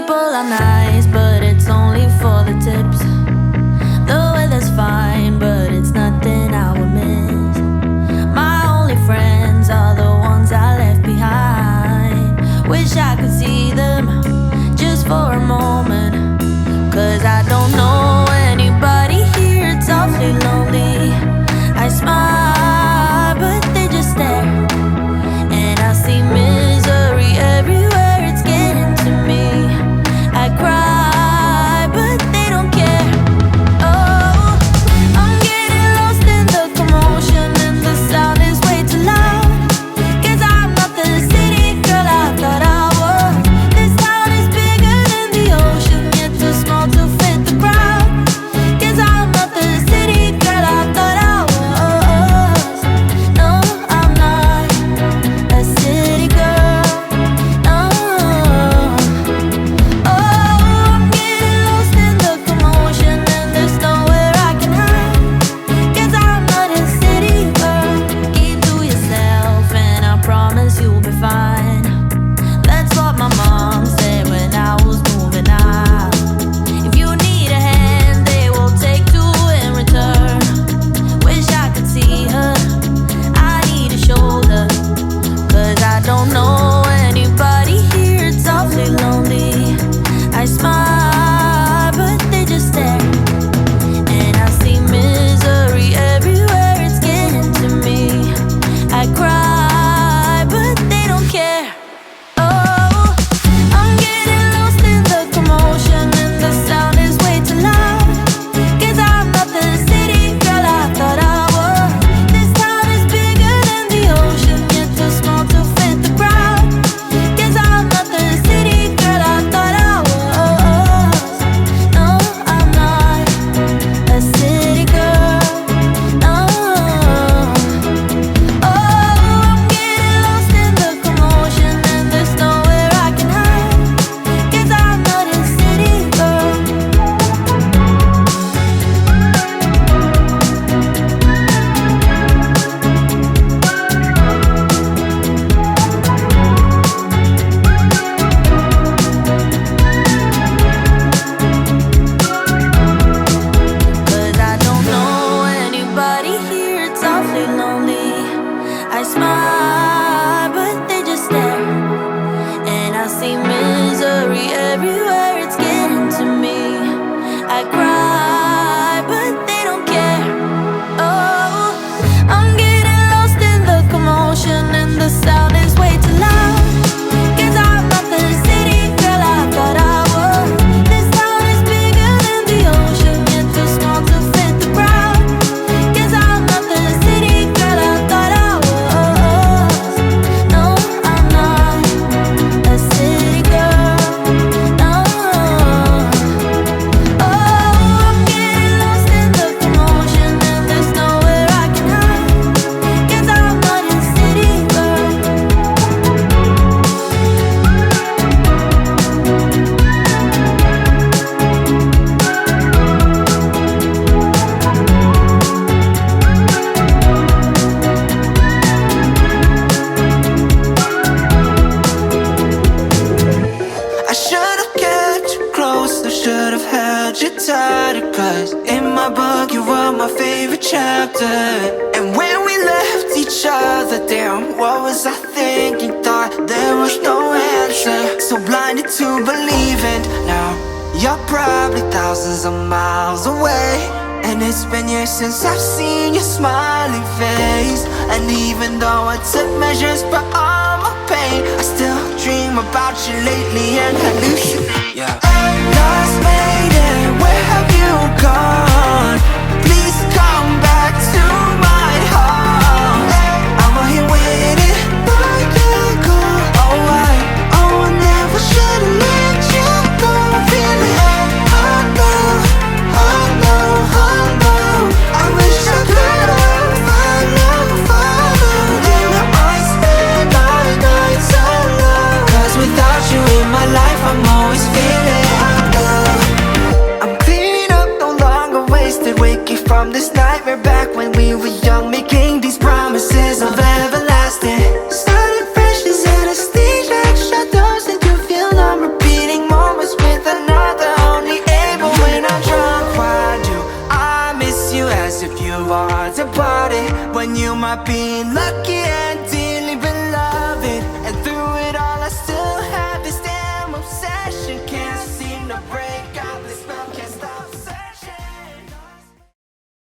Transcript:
people are nice, but it's only for the tips. The weather's fine, but it's nothing I would miss. My only friends are the ones I left behind. Wish I could see them just for a moment, 'cause I don't know anybody here, it's awfully lonely. I smile, but they just stare, and I see misery everywhere, it's getting to me. I cry, but they don't care. Oh, I'm getting lost in the commotion, and the sound is way too loud. 'Cause I'm not the city girl I thought I was. This town is bigger than the ocean, yet too small to fit the crowd. 'Cause I'm not the city girl I thought I was. No, I'm not a city girl. No. Oh, I'm getting lost in the commotion, and there's nowhere I can hide. 'Cause I'm not a city girl. Keep to yourself, and I promise you'll be fine. That's what my mom said when I was moving out. If you need a hand, they will take two in return. Wish I could see her, I need a shoulder, 'cause I don't know anybody here, it's awfully lonely. I smile, but they just stare, and I see misery everywhere, it's getting to me. I cry, but they don't care. Oh, I'm getting lost in the commotion, and the sound is way too loud. 'Cause I'm not the city girl I thought I was. This town is bigger than the ocean, yet too small to fit the crowd. 'Cause I'm not the city girl I thought I was. No, I'm not a city girl. No. Oh, I'm getting lost in the commotion, and there's nowhere I can hide. 'Cause I'm not a city girl. Cause I don't know anybody here, it's awfully lonely. I smile, but they just stare, and I see misery everywhere, it's getting to me. I cry, but they don't care. Oh, I'm getting lost in the commotion, and the sound is way too loud. 'Cause I'm not the city girl I thought I was. This town is bigger than the ocean, yet too small to fit the crowd. 'Cause I'm not the city girl I thought I was. No, I'm not a city girl. No. Oh, I'm getting lost in the commotion, and there's nowhere I can hide. 'Cause I'm not a city girl. I should've kept you closer, should've held you tighter, 'cause in my book you were my favorite chapter. And when we left each other, damn, what was I thinking? Thought there was no answer, so blinded to believing. Now you're probably thousands of miles away, and it's been years since I've seen your smiling face. And even though I took measures for all my pain, I still dream about you lately and hallucinate. Yeah. Lost maiden, where have you gone? Please come back to my heart. I'm out here waiting, but I can't go. Oh, I never should've let you go. Feeling, oh no, oh no, oh no. I wish I could've followed in the eyes that nights alone. 'Cause without you in my life, I'm always feeling low. I'm cleaning up, no longer wasted. Wake when you might be lucky